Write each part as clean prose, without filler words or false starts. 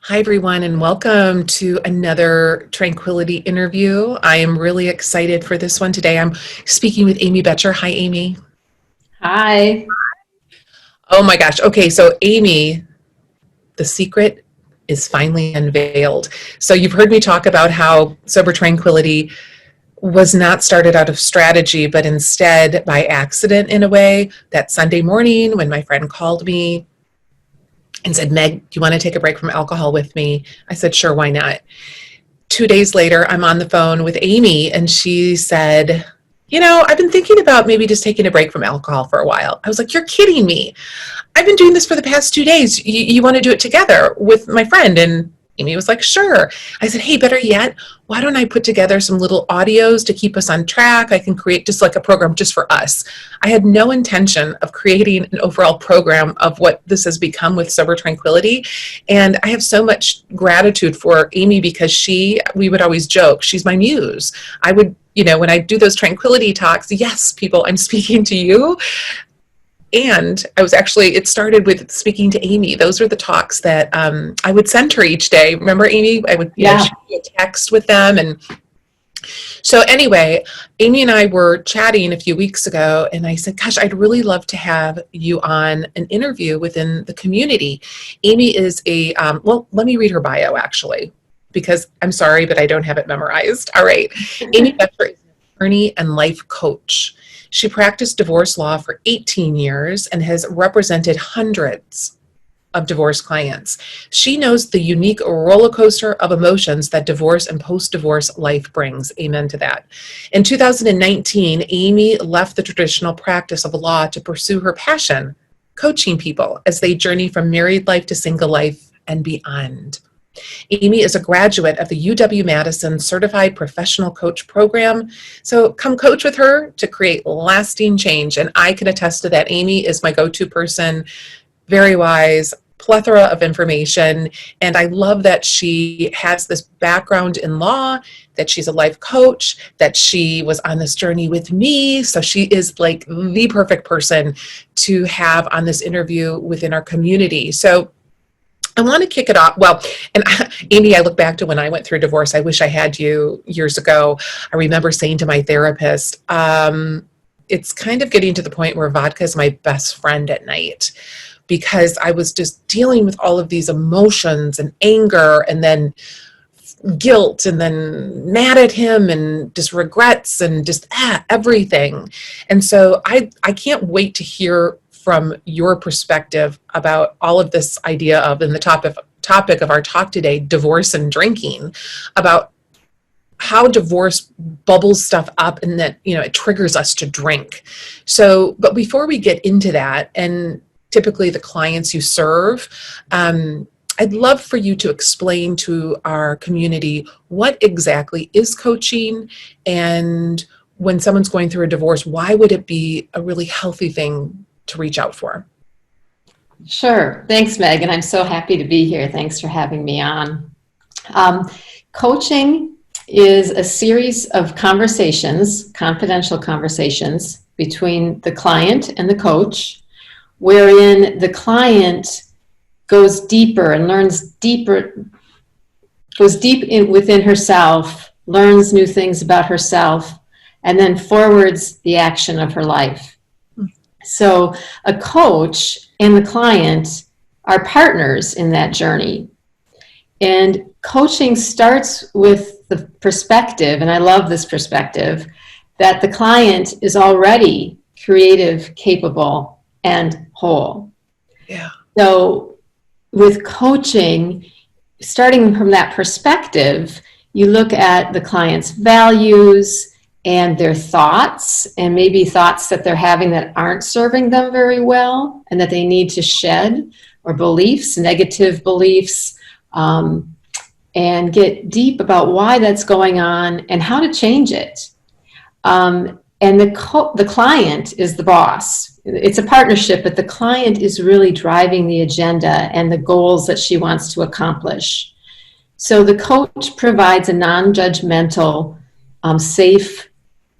Hi, everyone, and welcome to another Tranquility interview. I am really excited for this one today. I'm speaking with Amy Boettcher. Hi, Amy. Hi. Oh my gosh. Okay, so Amy, the secret is finally unveiled. So you've heard me talk about how Sober Tranquility was not started out of strategy, but instead by accident in a way. That Sunday morning when my friend called me and said, Meg, do you want to take a break from alcohol with me? I said, sure, why not? 2 days later, I'm on the phone with Amy, and she said, I've been thinking about maybe just taking a break from alcohol for a while. I was like, you're kidding me. I've been doing this for the past 2 days. You want to do it together with my friend? And Amy was like, sure. I said, hey, better yet, why don't I put together some little audios to keep us on track? I can create just like a program just for us. I had no intention of creating an overall program of what this has become with Sober Tranquility. And I have so much gratitude for Amy because we would always joke, she's my muse. I would, when I do those Tranquility talks, yes, people, I'm speaking to you. And it started with speaking to Amy. Those are the talks that I would send her each day. Remember, Amy? I would, Yeah. shoot you a text with them. And so anyway, Amy and I were chatting a few weeks ago, and I said, gosh, I'd really love to have you on an interview within the community. Amy is well, let me read her bio, actually, because I'm sorry, but I don't have it memorized. All right. Amy Boettcher is an attorney and life coach. She practiced divorce law for 18 years and has represented hundreds of divorce clients. She knows the unique roller coaster of emotions that divorce and post-divorce life brings. Amen to that. In 2019, Amy left the traditional practice of law to pursue her passion, coaching people as they journey from married life to single life and beyond. Amy is a graduate of the UW-Madison Certified Professional Coach Program. So come coach with her to create lasting change. And I can attest to that. Amy is my go-to person, very wise, plethora of information. And I love that she has this background in law, that she's a life coach, that she was on this journey with me. So she is like the perfect person to have on this interview within our community. So I want to kick it off. Well, and Amy, I look back to when I went through divorce. I wish I had you years ago. I remember saying to my therapist, it's kind of getting to the point where vodka is my best friend at night, because I was just dealing with all of these emotions and anger and then guilt and then mad at him and just regrets and just everything. And so I can't wait to hear from your perspective about all of this idea of, in the topic of our talk today, divorce and drinking, about how divorce bubbles stuff up and that, it triggers us to drink. So, but before we get into that, and typically the clients you serve, I'd love for you to explain to our community what exactly is coaching, and when someone's going through a divorce, why would it be a really healthy thing to reach out for? Sure. Thanks, Meg. And I'm so happy to be here. Thanks for having me on. Coaching is a series of conversations, confidential conversations between the client and the coach, wherein the client goes deeper and goes deep within herself, learns new things about herself, and then forwards the action of her life. So a coach and the client are partners in that journey. And coaching starts with the perspective, and I love this perspective, that the client is already creative, capable, and whole. Yeah. So with coaching, starting from that perspective, you look at the client's values and their thoughts, and maybe thoughts that they're having that aren't serving them very well and that they need to shed, or beliefs, negative beliefs, and get deep about why that's going on and how to change it. And the client is the boss. It's a partnership, but the client is really driving the agenda and the goals that she wants to accomplish. So the coach provides a non-judgmental, safe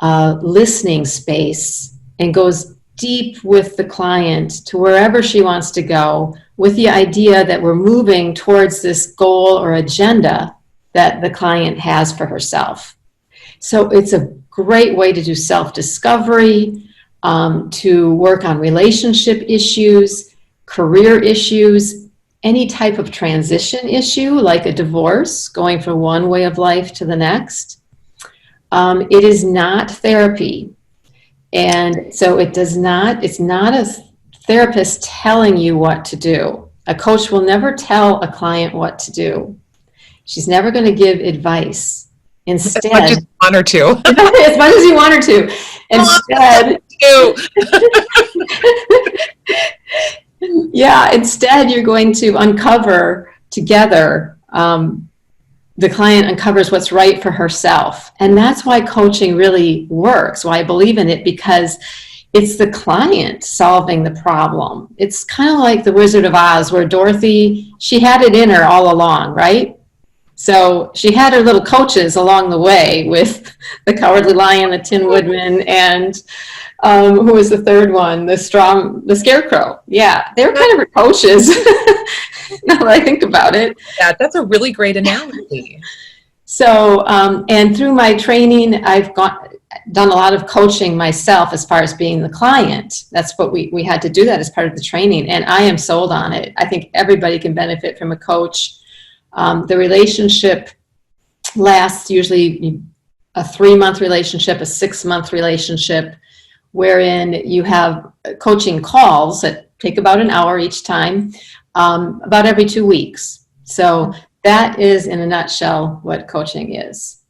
listening space, and goes deep with the client to wherever she wants to go with the idea that we're moving towards this goal or agenda that the client has for herself. So it's a great way to do self-discovery, to work on relationship issues, career issues, any type of transition issue like a divorce, going from one way of life to the next. It is not therapy. And so it's not a therapist telling you what to do. A coach will never tell a client what to do. She's never going to give advice. Instead, as much as you want her to. As much as you want her to. Instead you're going to uncover together, the client uncovers what's right for herself. And that's why coaching really works, why I believe in it, because it's the client solving the problem. It's kind of like the Wizard of Oz, where Dorothy, she had it in her all along, right? So she had her little coaches along the way with the Cowardly Lion, the Tin Woodman, and who was the third one? The Scarecrow. Yeah, they were kind of her coaches. Now that I think about it. Yeah, that's a really great analogy. So, and through my training, I've done a lot of coaching myself as far as being the client. That's what we had to do that as part of the training, and I am sold on it. I think everybody can benefit from a coach. The relationship lasts usually a 3-month relationship, a 6-month relationship, wherein you have coaching calls that take about an hour each time, about every 2 weeks. So that is, in a nutshell, what coaching is.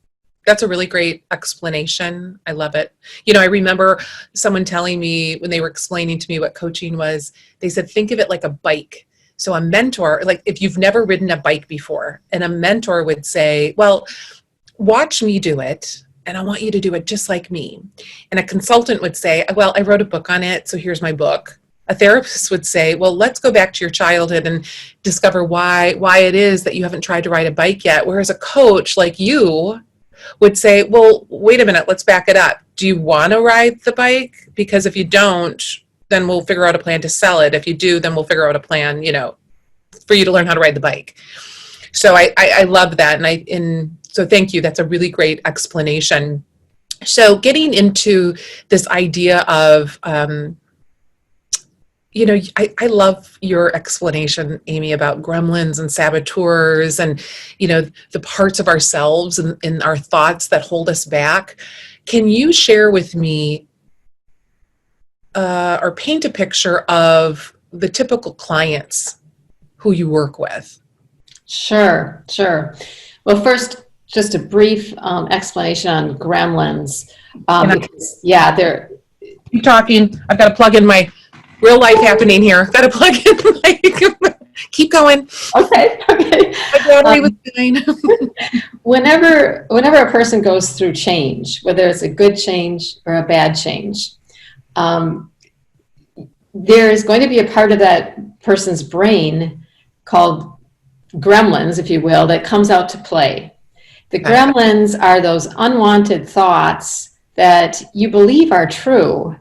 That's a really great explanation. I love it. You know, I remember someone telling me when they were explaining to me what coaching was, they said, think of it like a bike. So a mentor, like if you've never ridden a bike before, and a mentor would say, well, watch me do it, and I want you to do it just like me. And a consultant would say, well, I wrote a book on it, so here's my book. A therapist would say, well, let's go back to your childhood and discover why it is that you haven't tried to ride a bike yet. Whereas a coach like you would say, well, wait a minute, let's back it up. Do you want to ride the bike? Because if you don't, then we'll figure out a plan to sell it. If you do, then we'll figure out a plan, for you to learn how to ride the bike. So I love that. And so thank you. That's a really great explanation. So getting into this idea of, I love your explanation, Amy, about gremlins and saboteurs and, the parts of ourselves and our thoughts that hold us back. Can you share with me or paint a picture of the typical clients who you work with? Sure. Well, first, just a brief explanation on gremlins. They're... Keep talking. I've got to plug in my real life happening here. Got to plug in my... Keep going. Okay. My battery was dying. Whenever a person goes through change, whether it's a good change or a bad change, there is going to be a part of that person's brain called gremlins, if you will, that comes out to play. The gremlins are those unwanted thoughts that you believe are true,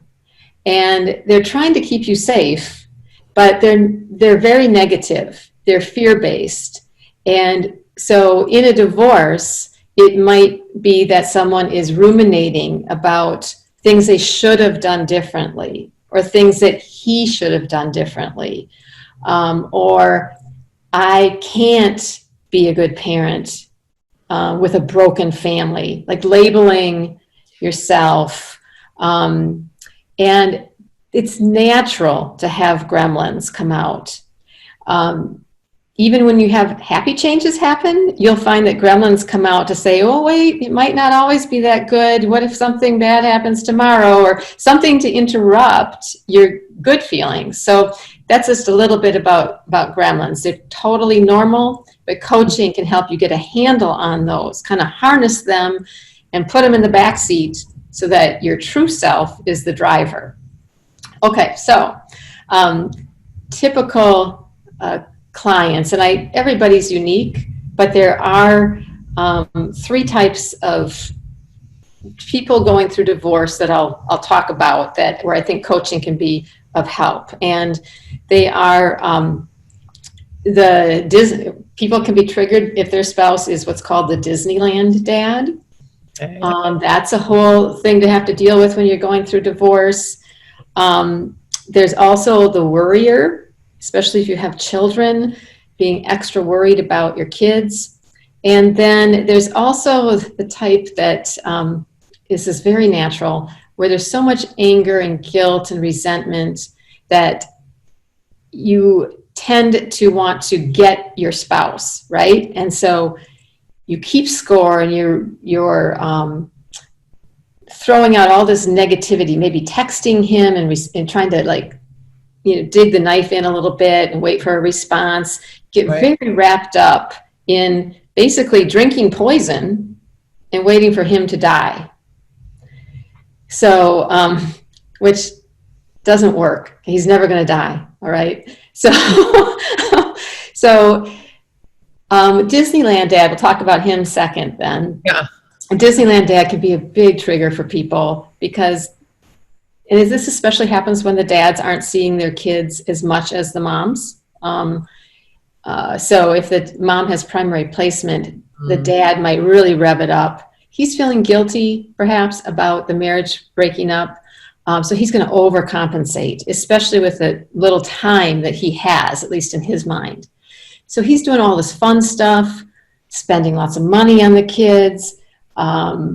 and they're trying to keep you safe, but they're very negative. They're fear-based. And so in a divorce, it might be that someone is ruminating about things they should have done differently, or things that he should have done differently, or I can't be a good parent with a broken family, like labeling yourself. And it's natural to have gremlins come out. Even when you have happy changes happen, you'll find that gremlins come out to say, oh, wait, it might not always be that good. What if something bad happens tomorrow? Or something to interrupt your good feelings. So that's just a little bit about gremlins. They're totally normal, but coaching can help you get a handle on those, kind of harness them and put them in the back seat so that your true self is the driver. Okay, so typical clients, and everybody's unique, but there are 3 types of people going through divorce that I'll talk about, where I think coaching can be of help. And they are people can be triggered if their spouse is what's called the Disneyland dad. Okay. That's a whole thing to have to deal with when you're going through divorce. There's also the worrier, especially if you have children, being extra worried about your kids. And then there's also the type that is very natural, where there's so much anger and guilt and resentment that you tend to want to get your spouse, right? And so you keep score, and you're throwing out all this negativity, maybe texting him and trying to dig the knife in a little bit and wait for a response, get Right. very wrapped up in basically drinking poison and waiting for him to die. So, which doesn't work. He's never going to die. All right. So, Disneyland dad, we'll talk about him second then. Yeah. Disneyland dad can be a big trigger for people because, and this especially happens when the dads aren't seeing their kids as much as the moms. So if the mom has primary placement, the dad might really rev it up. He's feeling guilty, perhaps, about the marriage breaking up. So he's going to overcompensate, especially with the little time that he has, at least in his mind. So he's doing all this fun stuff, spending lots of money on the kids,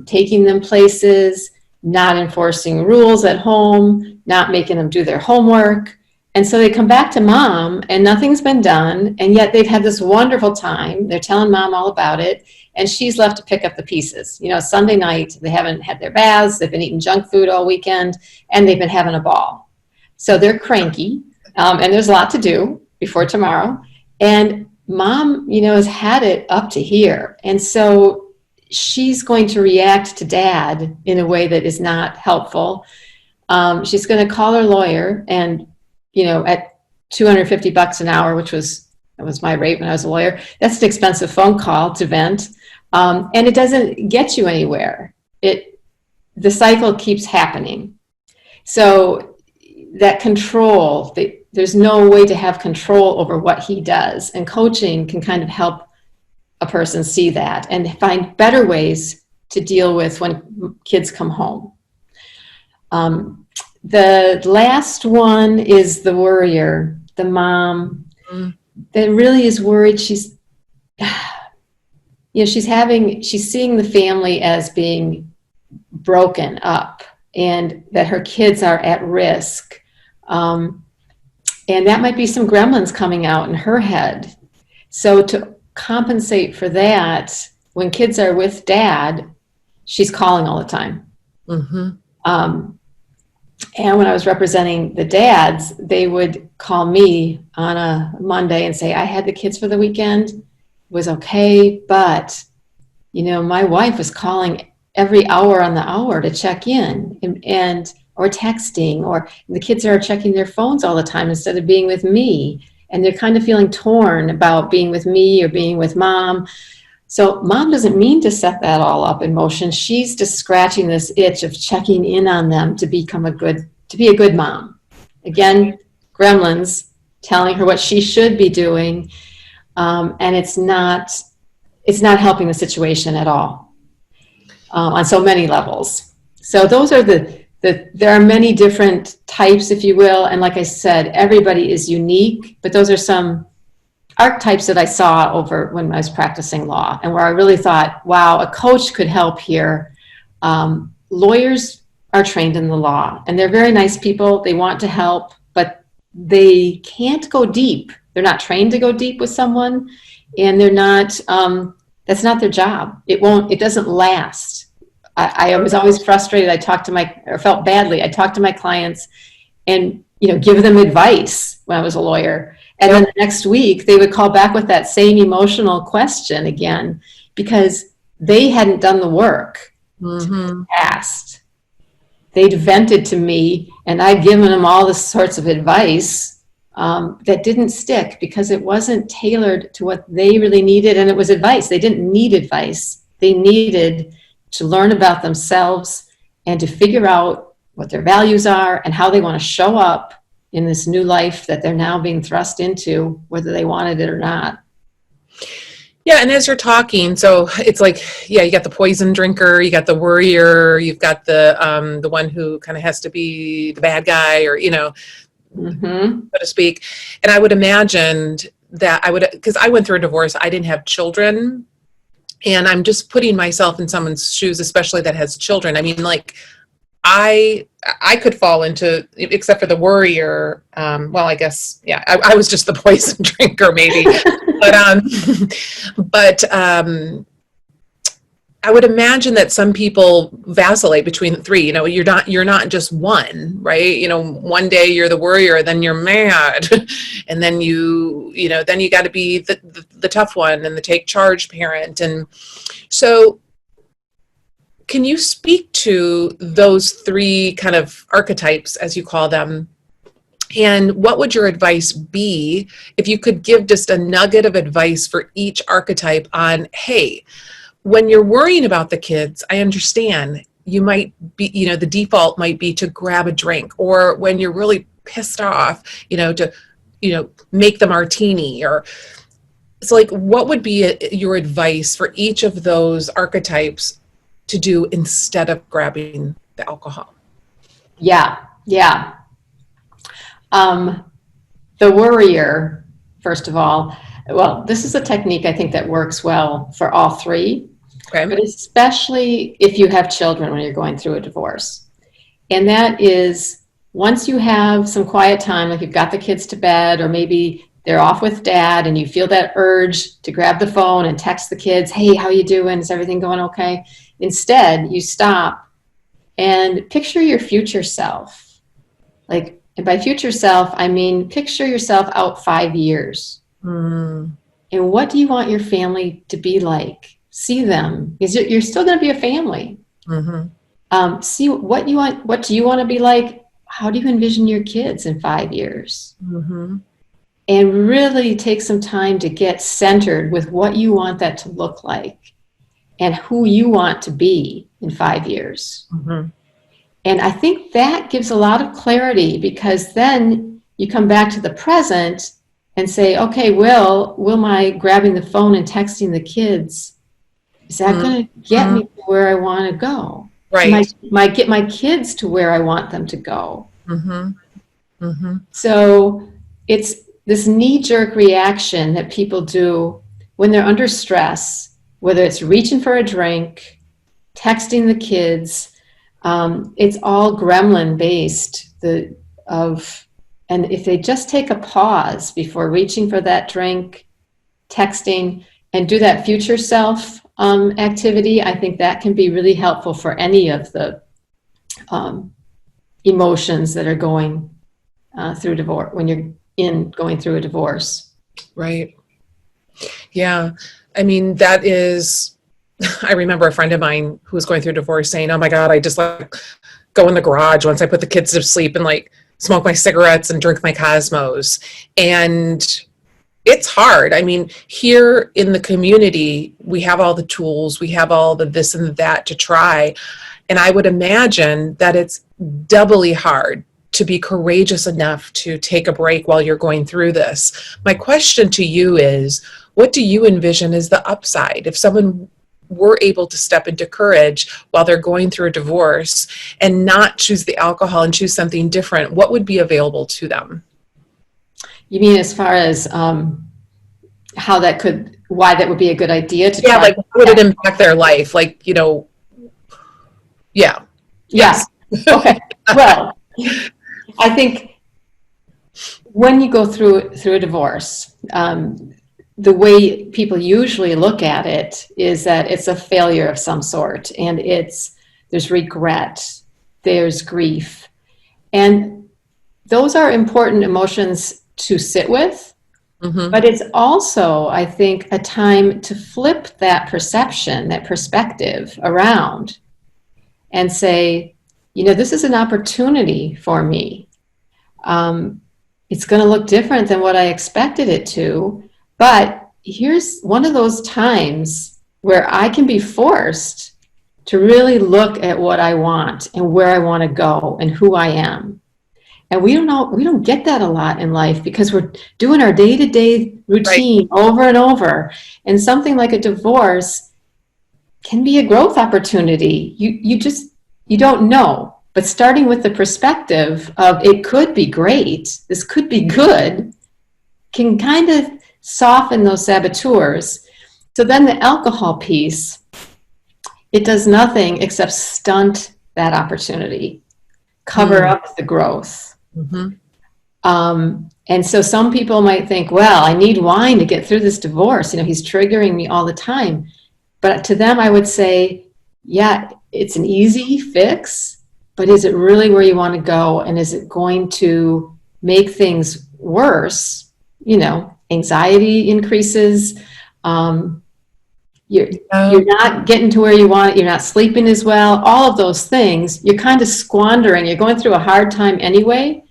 taking them places, not enforcing rules at home, not making them do their homework. And so they come back to mom and nothing's been done. And yet they've had this wonderful time. They're telling mom all about it. And she's left to pick up the pieces. Sunday night, they haven't had their baths. They've been eating junk food all weekend, and they've been having a ball. So they're cranky, and there's a lot to do before tomorrow. And mom, has had it up to here. And so she's going to react to dad in a way that is not helpful. She's going to call her lawyer, and, at $250 an hour, that was my rate when I was a lawyer, that's an expensive phone call to vent. And it doesn't get you anywhere. The cycle keeps happening. So that control, there's no way to have control over what he does. And coaching can kind of help a person see that and find better ways to deal with when kids come home. The last one is the worrier, the mom that really is worried. She's seeing the family as being broken up and that her kids are at risk. And that might be some gremlins coming out in her head. So to compensate for that, when kids are with dad, she's calling all the time. And when I was representing the dads, they would call me on a Monday and say, I had the kids for the weekend. It was okay, but, my wife was calling every hour on the hour to check in or texting, or the kids are checking their phones all the time instead of being with me. And they're kind of feeling torn about being with me or being with mom. So mom doesn't mean to set that all up in motion. She's just scratching this itch of checking in on them to be a good mom. Again, gremlins telling her what she should be doing. And it's not helping the situation at all on so many levels. So those are there are many different types, if you will. And like I said, everybody is unique, but those are some archetypes that I saw over when I was practicing law and where I really thought, wow, a coach could help here. Lawyers are trained in the law and they're very nice people. They want to help, but they can't go deep. They're not trained to go deep with someone, and they're not, that's not their job. It doesn't last. I was always frustrated. I felt badly. I talked to my clients and, give them advice when I was a lawyer. And then the next week they would call back with that same emotional question again, because they hadn't done the work to past. They'd vented to me and I'd given them all this sorts of advice that didn't stick because it wasn't tailored to what they really needed. And it was advice. They didn't need advice. They needed to learn about themselves and to figure out what their values are and how they want to show up in this new life that they're now being thrust into, whether they wanted it or not. Yeah, and as you're talking, so it's like, yeah, you got the poison drinker, you got the worrier, you've got the one who kind of has to be the bad guy, or so to speak. And I would imagine that because I went through a divorce, I didn't have children, and I'm just putting myself in someone's shoes, especially that has children. I mean, like, I could fall into, except for the worrier. Well, I guess, yeah, I was just the poison drinker, maybe. but I would imagine that some people vacillate between the three. You're not just one, right? One day you're the worrier, then you're mad, and then then you got to be the tough one and the take charge parent. And so, can you speak to those three kind of archetypes, as you call them? And what would your advice be if you could give just a nugget of advice for each archetype on, hey, when you're worrying about the kids, I understand you might be, the default might be to grab a drink, or when you're really pissed off, to, make the martini, or so, like, what would be your advice for each of those archetypes to do instead of grabbing the alcohol? Yeah. The worrier, first of all, well, this is a technique I think that works well for all three, Okay. but especially if you have children when you're going through a divorce. And that is, once you have some quiet time, like you've got the kids to bed, or maybe they're off with dad, and you feel that urge to grab the phone and text the kids, hey, how you doing? Is everything going okay? Instead, you stop and picture your future self. Like, and by future self, I mean, picture yourself out 5 years. And what do you want your family to be like? See them, because you're still going to be a family. See what you want. What do you want to be like? How do you envision your kids in 5 years? And really take some time to get centered with what you want that to look like and who you want to be in 5 years. And I think that gives a lot of clarity, because then you come back to the present and say, okay, will my grabbing the phone and texting the kids, is that going to get me to where I want to go? Right. Might get my kids to where I want them to go. So it's this knee-jerk reaction that people do when they're under stress, whether it's reaching for a drink, texting the kids. It's all gremlin based. And if they just take a pause before reaching for that drink, texting, and do that future self activity, I think that can be really helpful for any of the emotions that are going through divorce, when you're going through a divorce. Right. Yeah. I mean, that is, I remember a friend of mine who was going through a divorce saying, oh my God, I just like go in the garage once I put the kids to sleep and like smoke my cigarettes and drink my Cosmos. And it's hard. I mean, here in the community, we have all the tools, we have all the this and that to try. And I would imagine that it's doubly hard to be courageous enough to take a break while you're going through this. My question to you is, what do you envision as the upside? If someone were able to step into courage while they're going through a divorce and not choose the alcohol and choose something different, what would be available to them? You mean as far as why that would be a good idea to try? Like, would it impact their life? Like, yeah. Yes. Okay. Well, I think when you go through a divorce, the way people usually look at it is that it's a failure of some sort, and there's regret, there's grief, and those are important emotions to sit with. But it's also, I think, a time to flip that perception, that perspective around and say, this is an opportunity for me. It's going to look different than what I expected it to, but here's one of those times where I can be forced to really look at what I want and where I want to go and who I am. And we don't get that a lot in life because we're doing our day-to-day Right. routine over and over. And something like a divorce can be a growth opportunity. You don't know. But starting with the perspective of it could be great, this could be good, can kind of soften those saboteurs. So then the alcohol piece, it does nothing except stunt that opportunity, cover up the growth. Mm-hmm. And so some people might think, well, I need wine to get through this divorce. He's triggering me all the time. But to them, I would say, yeah, it's an easy fix, but is it really where you want to go? And is it going to make things worse? Anxiety increases. You're not getting to where you want. You're not sleeping as well. All of those things, you're kind of squandering. You're going through a hard time anyway.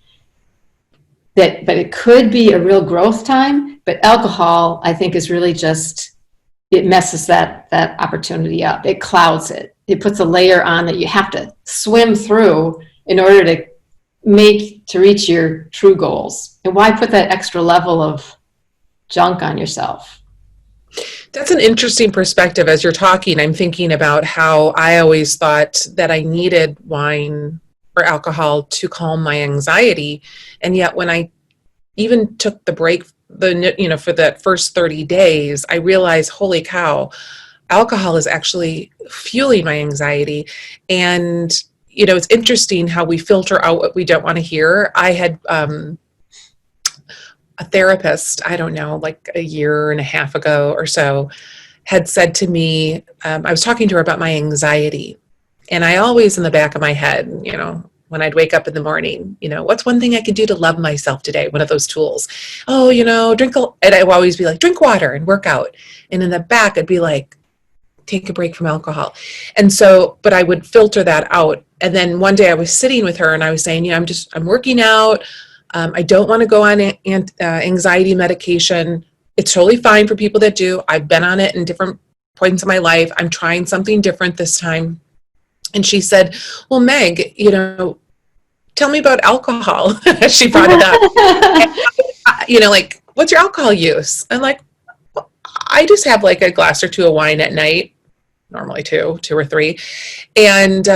But it could be a real growth time. But alcohol, I think, is really just, it messes that opportunity up. It clouds it. It puts a layer on that you have to swim through in order to reach your true goals. And why put that extra level of junk on yourself? That's an interesting perspective. As you're talking, I'm thinking about how I always thought that I needed wine or alcohol to calm my anxiety. And yet when I even took the break, for the first 30 days, I realized, holy cow, alcohol is actually fueling my anxiety. And, it's interesting how we filter out what we don't want to hear. I had a therapist, I don't know, like a year and a half ago or so, had said to me, I was talking to her about my anxiety. And I always, in the back of my head, when I'd wake up in the morning, what's one thing I could do to love myself today? One of those tools. Oh, and I would always be like, drink water and work out. And in the back, I'd be like, take a break from alcohol. And so, but I would filter that out. And then one day I was sitting with her and I was saying, I'm working out. I don't want to go on anxiety medication. It's totally fine for people that do. I've been on it in different points of my life. I'm trying something different this time. And she said, well, Meg, tell me about alcohol. She brought it up. And, like, what's your alcohol use? I'm like, well, I just have like a glass or two of wine at night, normally two or three. And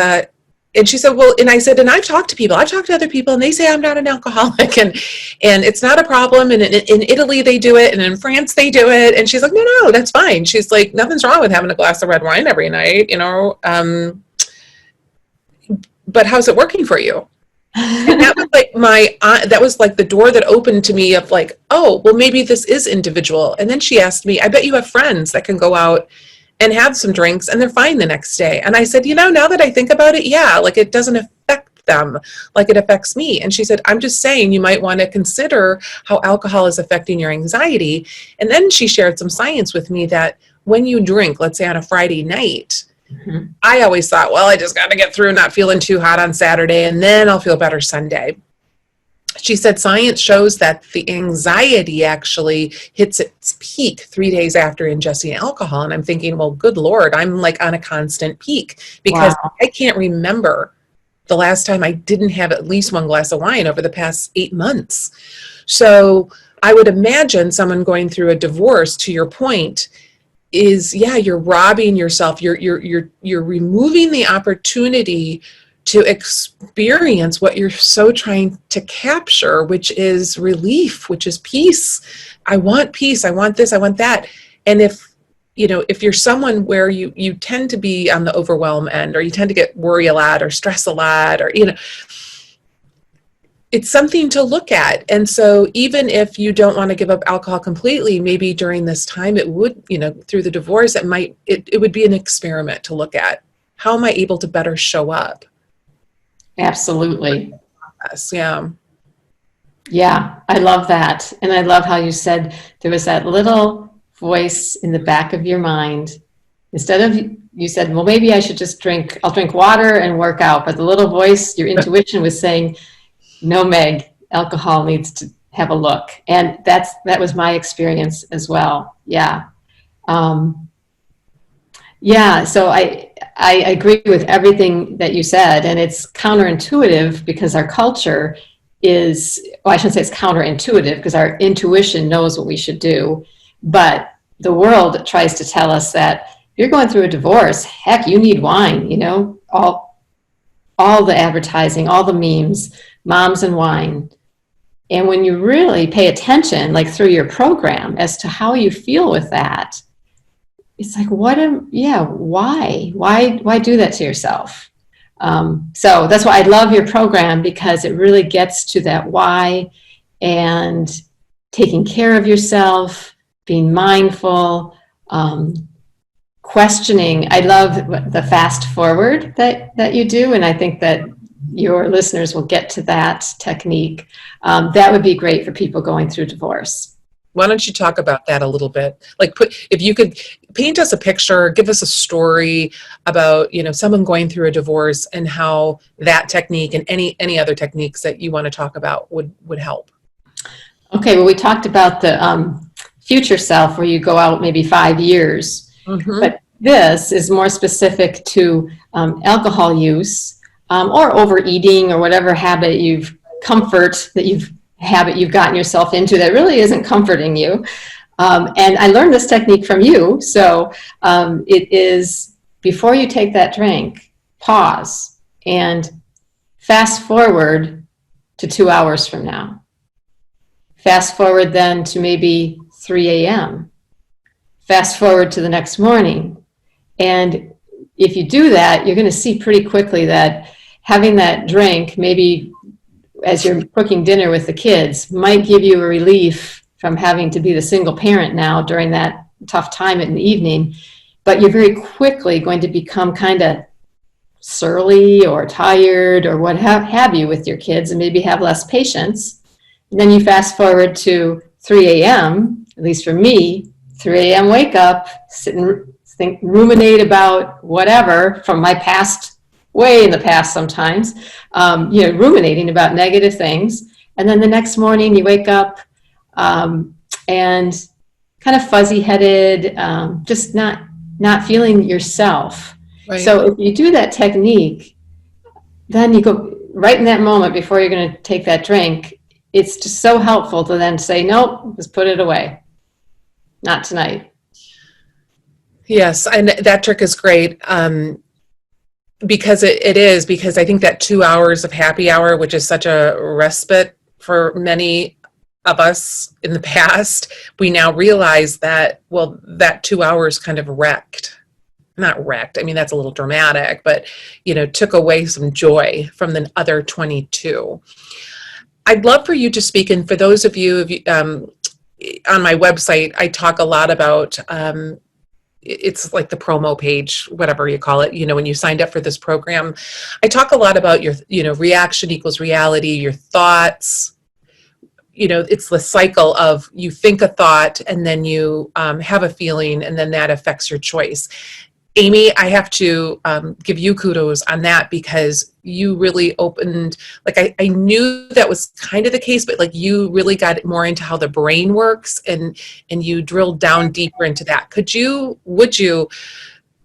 she said, well, and I said, and I've talked to other people and they say I'm not an alcoholic and it's not a problem. And in Italy they do it. And in France they do it. And she's like, no, that's fine. She's like, nothing's wrong with having a glass of red wine every night, but how's it working for you? And that was like that was like the door that opened to me of like, oh, well, maybe this is individual. And then she asked me, I bet you have friends that can go out and have some drinks and they're fine the next day. And I said, now that I think about it, yeah, like it doesn't affect them like it affects me. And she said, I'm just saying you might want to consider how alcohol is affecting your anxiety. And then she shared some science with me that when you drink, let's say on a Friday night, mm-hmm. I always thought, well, I just got to get through not feeling too hot on Saturday and then I'll feel better Sunday. She said science shows that the anxiety actually hits its peak 3 days after ingesting alcohol. And I'm thinking, well, good Lord, I'm like on a constant peak because wow. I can't remember the last time I didn't have at least one glass of wine over the past 8 months. So I would imagine someone going through a divorce, to your point, is, you're robbing yourself. You're removing the opportunity to experience what you're so trying to capture, which is relief, which is peace. I want peace. I want this. I want that. And if you're someone where you tend to be on the overwhelm end, or you tend to get worry a lot or stress a lot, or, it's something to look at. And so even if you don't want to give up alcohol completely, maybe during this time, it would, through the divorce, it would be an experiment to look at. How am I able to better show up? Absolutely. Yes, yeah. Yeah, I love that. And I love how you said there was that little voice in the back of your mind. Instead of, you said, well, maybe I should just I'll drink water and work out. But the little voice, your intuition was saying, no, Meg, alcohol needs to have a look. And that was my experience as well. Yeah. So I agree with everything that you said, and it's counterintuitive because our culture well, I shouldn't say it's counterintuitive, because our intuition knows what we should do, but the world tries to tell us that if you're going through a divorce, heck, you need wine, all the advertising, all the memes, moms and wine. And when you really pay attention, like through your program, as to how you feel with that, it's like, why do that to yourself? So that's why I love your program, because it really gets to that why, and taking care of yourself, being mindful, questioning. I love the fast forward that you do, and I think that your listeners will get to that technique. That would be great for people going through divorce. Why don't you talk about that a little bit? Like, if you could paint us a picture, give us a story about, someone going through a divorce, and how that technique and any other techniques that you want to talk about would help. Okay, well, we talked about the future self, where you go out maybe 5 years, but this is more specific to alcohol use, or overeating, or whatever habit you've gotten yourself into that really isn't comforting you. And I learned this technique from you. So it is, before you take that drink, pause and fast forward to 2 hours from now. Fast forward then to maybe 3 a.m. Fast forward to the next morning. And if you do that, you're going to see pretty quickly that having that drink, maybe as you're cooking dinner with the kids, might give you a relief from having to be the single parent now during that tough time in the evening. But you're very quickly going to become kind of surly or tired or what have you with your kids, and maybe have less patience. And then you fast forward to 3 a.m., at least for me, 3 a.m. wake up, sit and ruminate about whatever from my past, way in the past sometimes, ruminating about negative things. And then the next morning you wake up and kind of fuzzy-headed, just not feeling yourself. Right. So if you do that technique, then you go right in that moment before you're going to take that drink. It's just so helpful to then say, nope, just put it away. Not tonight. Yes, and that trick is great. Because it is, because I think that 2 hours of happy hour, which is such a respite for many of us in the past, we now realize that, well, that 2 hours kind of not wrecked, I mean, that's a little dramatic, but, took away some joy from the other 22. I'd love for you to speak, and for those of you, on my website, I talk a lot about, it's like the promo page, whatever you call it, when you signed up for this program, I talk a lot about your, reaction equals reality, your thoughts. It's the cycle of you think a thought, and then you have a feeling, and then that affects your choice. Amy, I have to give you kudos on that, because you really opened, like I knew that was kind of the case, but like you really got more into how the brain works, and you drilled down deeper into that. Would you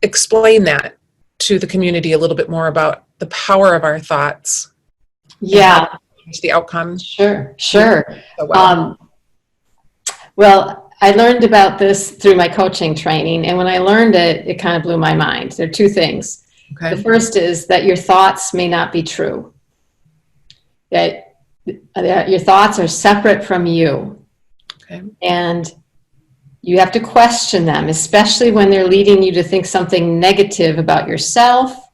explain that to the community a little bit more about the power of our thoughts? Yeah. The outcome? Sure. So well, I learned about this through my coaching training, and when I learned it, it kind of blew my mind. There are two things. Okay. The first is that your thoughts may not be true. That your thoughts are separate from you. Okay. And you have to question them, especially when they're leading you to think something negative about yourself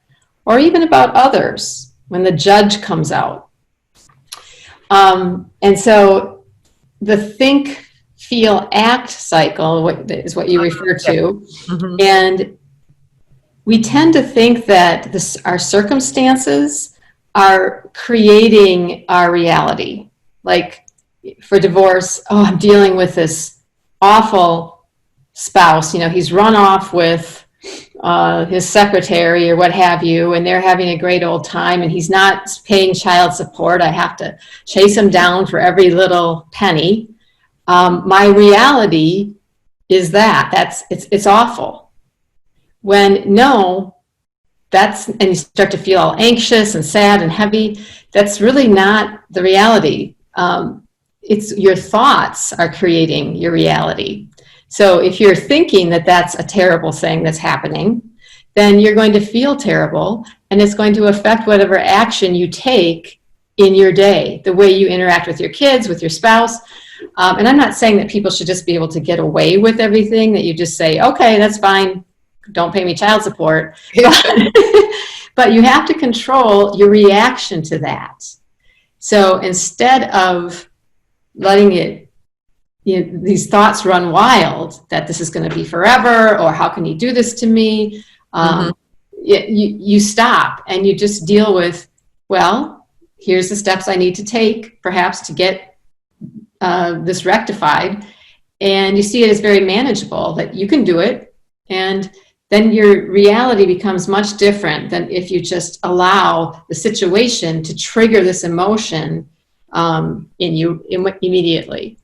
or even about others, when the judge comes out. And so the think, feel, act cycle is what you refer to. Mm-hmm. And we tend to think that our circumstances are creating our reality. Like for divorce, I'm dealing with this awful spouse. He's run off with his secretary or what have you, and they're having a great old time, and he's not paying child support. I have to chase him down for every little penny. My reality is it's awful. When no, and you start to feel all anxious and sad and heavy. That's really not the reality. It's your thoughts are creating your reality. So if you're thinking that that's a terrible thing that's happening, then you're going to feel terrible, and it's going to affect whatever action you take in your day, the way you interact with your kids, with your spouse. And I'm not saying that people should just be able to get away with everything, that you just say, okay, that's fine, don't pay me child support. But you have to control your reaction to that. So instead of letting it, these thoughts run wild, that this is going to be forever, or how can you do this to me? You stop and you just deal with, well, here's the steps I need to take, perhaps, to get this rectified. And you see it as very manageable, that you can do it. And then your reality becomes much different than if you just allow the situation to trigger this emotion in you immediately.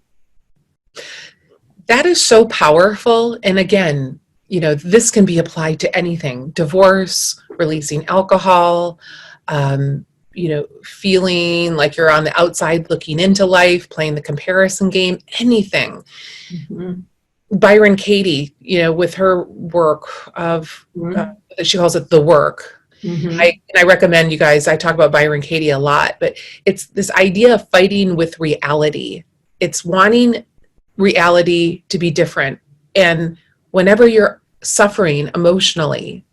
That is so powerful. And again, this can be applied to anything: divorce, releasing alcohol, feeling like you're on the outside looking into life, playing the comparison game, anything. Mm-hmm. Byron Katie, with her work of, she calls it the work. Mm-hmm. I recommend you guys, I talk about Byron Katie a lot, but it's this idea of fighting with reality. It's wanting reality to be different. And whenever you're suffering emotionally,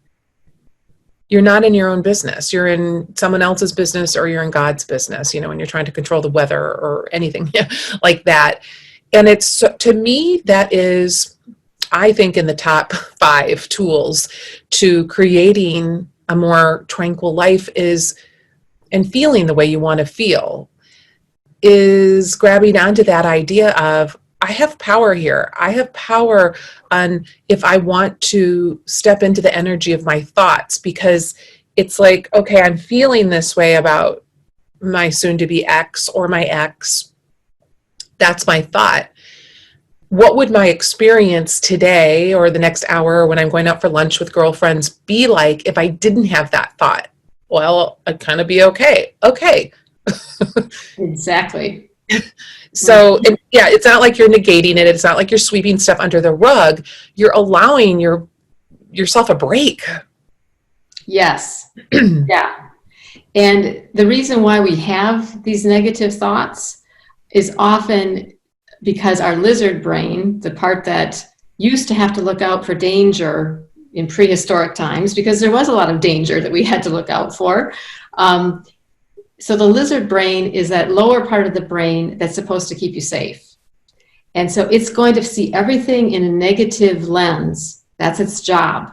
you're not in your own business. You're in someone else's business, or you're in God's business, when you're trying to control the weather or anything like that. And it's, to me, that is, I think, in the top 5 tools to creating a more tranquil life is, and feeling the way you want to feel, is grabbing onto that idea of, I have power here. I have power on if I want to step into the energy of my thoughts, because it's like, okay, I'm feeling this way about my soon-to-be ex or my ex. That's my thought. What would my experience today or the next hour when I'm going out for lunch with girlfriends be like if I didn't have that thought? Well, I'd kind of be okay. Okay. Exactly. So, it's not like you're negating it. It's not like you're sweeping stuff under the rug. You're allowing yourself a break. Yes. Yeah. And the reason why we have these negative thoughts is often because our lizard brain, the part that used to have to look out for danger in prehistoric times, because there was a lot of danger that we had to look out for. So the lizard brain is that lower part of the brain that's supposed to keep you safe. And so it's going to see everything in a negative lens. That's its job.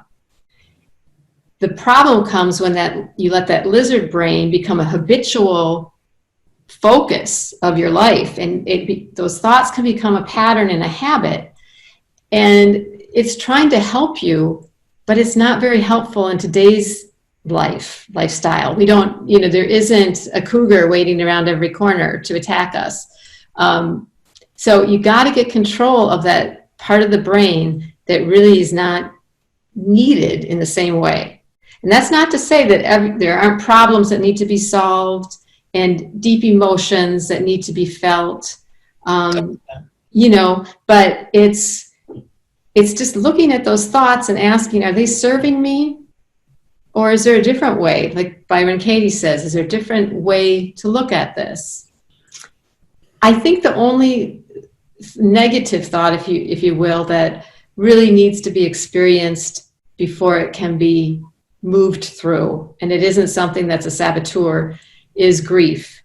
The problem comes when you let that lizard brain become a habitual focus of your life, and those thoughts can become a pattern and a habit, and it's trying to help you, but it's not very helpful in today's lifestyle. We don't, there isn't a cougar waiting around every corner to attack us. So you got to get control of that part of the brain that really is not needed in the same way. And that's not to say that there aren't problems that need to be solved and deep emotions that need to be felt, but it's just looking at those thoughts and asking, are they serving me? Or is there a different way? Like Byron Katie says, is there a different way to look at this? I think the only negative thought, if you will, that really needs to be experienced before it can be moved through, and it isn't something that's a saboteur, is grief.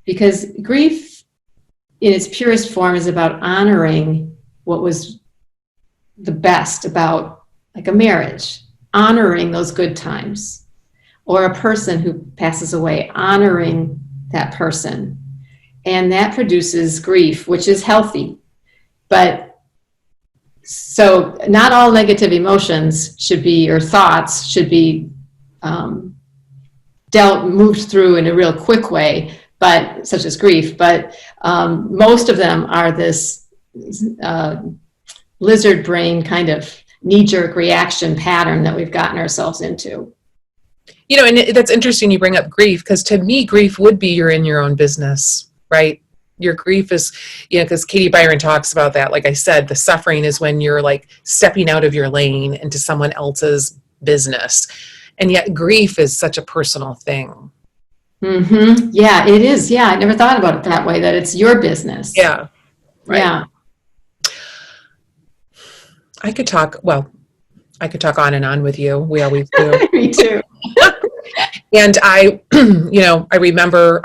Because grief in its purest form is about honoring what was the best about, like, a marriage, honoring those good times, or a person who passes away, honoring that person. And that produces grief, which is healthy. But so not all negative emotions should be, or thoughts should be moved through in a real quick way, but such as grief. But most of them are this lizard brain kind of knee-jerk reaction pattern that we've gotten ourselves into. And that's interesting you bring up grief, because to me, grief would be you're in your own business, right? Your grief is, because Katie Byron talks about that. Like I said, the suffering is when you're like stepping out of your lane into someone else's business. And yet grief is such a personal thing. Mm-hmm. Yeah, it is. Yeah, I never thought about it that way, that it's your business. Yeah. Right. Yeah. I could talk on and on with you. We always do. Me too. And I remember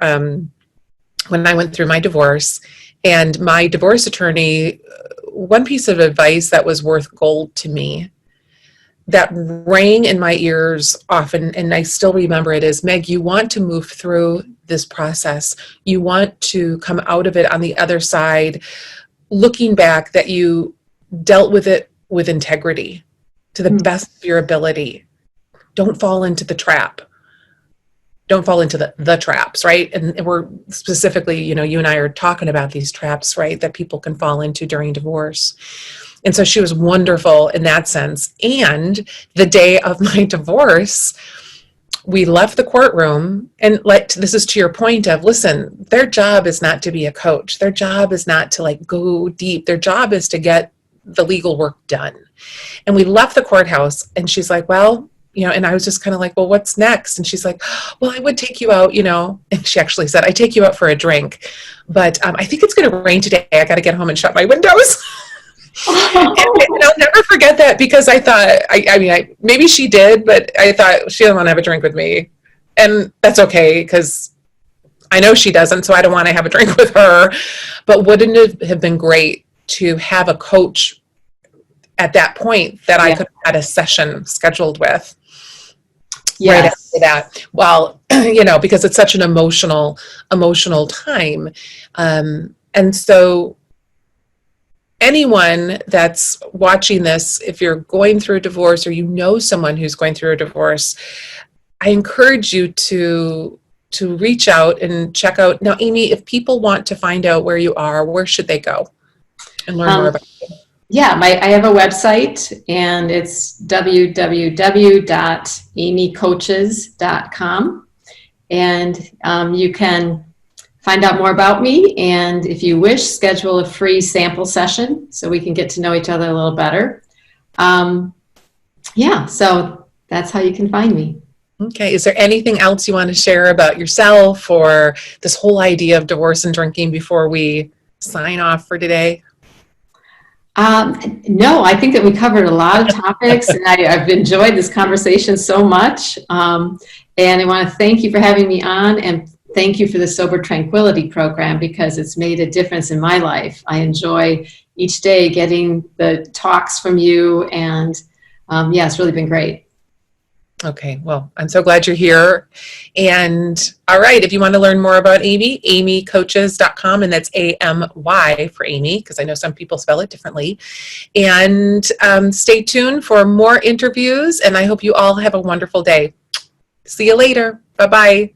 when I went through my divorce, and my divorce attorney, one piece of advice that was worth gold to me that rang in my ears often, and I still remember it, is, Meg, you want to move through this process. You want to come out of it on the other side, looking back that you dealt with it with integrity to the best of your ability. Don't fall into the trap. Don't fall into the traps, right? And we're specifically, you and I are talking about these traps, right, that people can fall into during divorce. And so she was wonderful in that sense. And the day of my divorce, we left the courtroom, and this is to your point of, listen, their job is not to be a coach. Their job is not to like go deep. Their job is to get the legal work done. And we left the courthouse, and she's like, well, and I was just kind of like, well, what's next? And she's like, well, I would take you out, and she actually said, I take you out for a drink, but I think it's going to rain today. I got to get home and shut my windows. And I'll never forget that, because I thought, maybe she did, but I thought she didn't want to have a drink with me. And that's okay, because I know she doesn't, so I don't want to have a drink with her. But wouldn't it have been great to have a coach at that point that I could have had a session scheduled with? Yes. Right after that. Well, because it's such an emotional time. And so anyone that's watching this, if you're going through a divorce, or someone who's going through a divorce, I encourage you to reach out and check out. Now, Amy, if people want to find out where you are, where should they go and learn more about you? Yeah, I have a website, and it's www.amycoaches.com. And you can find out more about me, and if you wish, schedule a free sample session so we can get to know each other a little better. So that's how you can find me. Okay. Is there anything else you want to share about yourself or this whole idea of divorce and drinking before we sign off for today? No, I think that we covered a lot of topics, and I've enjoyed this conversation so much. And I want to thank you for having me on, and thank you for the Sober Tranquility program, because it's made a difference in my life. I enjoy each day getting the talks from you, and it's really been great. Okay, well, I'm so glad you're here. And all right, if you want to learn more about Amy, amycoaches.com, and that's AMY for Amy, because I know some people spell it differently. And stay tuned for more interviews, and I hope you all have a wonderful day. See you later. Bye-bye.